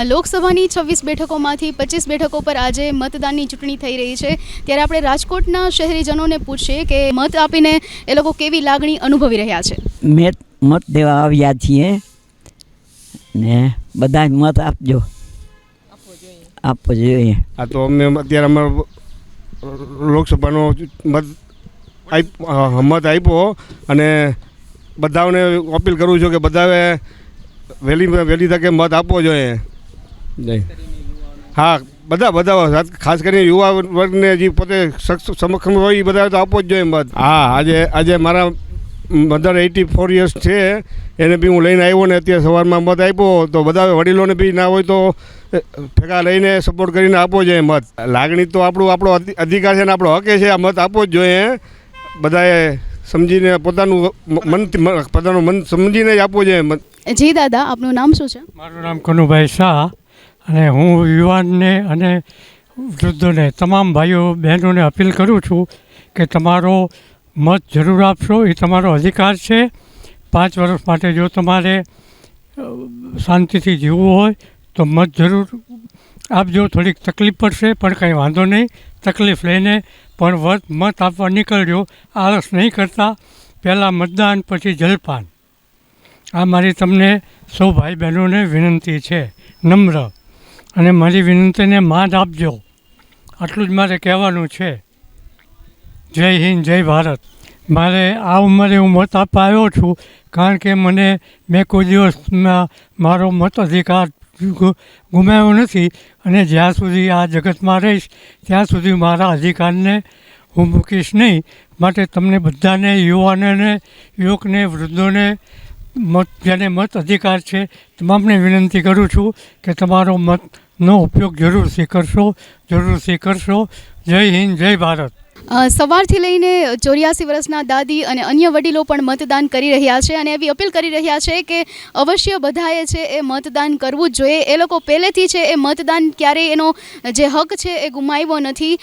લોકસભાની 26 બેઠકોમાંથી 25 બેઠકો પર આજે મતદાનની ચૂંટણી થઈ રહી છે, ત્યારે આપણે રાજકોટના શહેરીજનોને પૂછીએ કે મત આપીને એ લોકો કેવી લાગણી અનુભવી રહ્યા છે. મત દેવા આવ્યા છીએ ને બધા મત આપજો, આપવો જોઈએ. આ તો અમે અત્યારે અમારો લોકસભાનો મત આપ્યો અને બધાને અપીલ કરું છું કે બધાએ વહેલી તકે મત આપવો જોઈએ. હા, બધા ખાસ કરીને યુવા વર્ગને જે પોતે સમક્ષમ હોય એ બધા તો આપવો જ જોઈએ મત. હા, આજે મારા મધર 84 યર્સ છે, એને બી હું લઈને આવ્યો ને અત્યારે સવારમાં મત આપ્યો. તો બધા વડીલોને બી ના હોય તો ભેગા લઈને સપોર્ટ કરીને આપવો જોઈએ મત. લાગણી તો આપણો અધિકાર છે ને આપણો હક છે, આ મત આપવો જ જોઈએ. બધાએ સમજીને પોતાનું મન સમજીને જ આપવો જોઈએ મત. જી દાદા, આપનું નામ શું છે? મારું નામ કનુભાઈ શાહ, અને હું યુવાનને અને વૃદ્ધોને તમામ ભાઈઓ બહેનોને અપીલ કરું છું કે તમારો મત જરૂર આપશો. એ તમારો અધિકાર છે. 5 વર્ષ માટે જો તમારે શાંતિથી જીવવું હોય તો મત જરૂર આપજો. થોડીક તકલીફ પડશે પણ કંઈ વાંધો નહીં, તકલીફ લઈને પણ મત આપવા નીકળજો. આળસ નહીં કરતા. પહેલાં મતદાન પછી જલપાન. આ મારી તમને સૌ ભાઈ બહેનોને વિનંતી છે, નમ્ર. અને મારી વિનંતીને માન આપજો. આટલું જ મારે કહેવાનું છે. જય હિન્દ, જય ભારત. મારે આ ઉંમરે હું મત આપવા આવ્યો છું કારણ કે મેં કોઈ દિવસમાં મારો મત અધિકાર ગુમાવ્યો નથી, અને જ્યાં સુધી આ જગતમાં રહીશ ત્યાં સુધી મારા અધિકારને હું મૂકીશ નહીં. માટે તમને બધાને, યુવાનોને, યુવકને, વૃદ્ધોને, જેને મત અધિકાર છે તમામને વિનંતી કરું છું કે તમારો મતનો ઉપયોગ જરૂરથી કરશો. જય હિન્દ, જય ભારત. સવારથી લઈને 84 વર્ષના દાદી અને અન્ય વડીલો પણ મતદાન કરી રહ્યા છે, અને એવી અપીલ કરી રહ્યા છે કે અવશ્ય બધાએ છે એ મતદાન કરવું જ જોઈએ. એ લોકો પહેલેથી છે એ મતદાન ક્યારેય એનો જે હક છે એ ગુમાવ્યો નથી,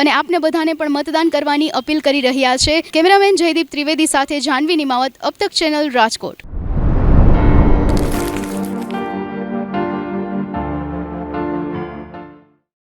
અને આપને બધાને પણ મતદાન કરવાની અપીલ કરી રહ્યા છે. કેમેરામેન જયદીપ ત્રિવેદી સાથે જાનવી નિમાવત, અબ તક ચેનલ, રાજકોટ.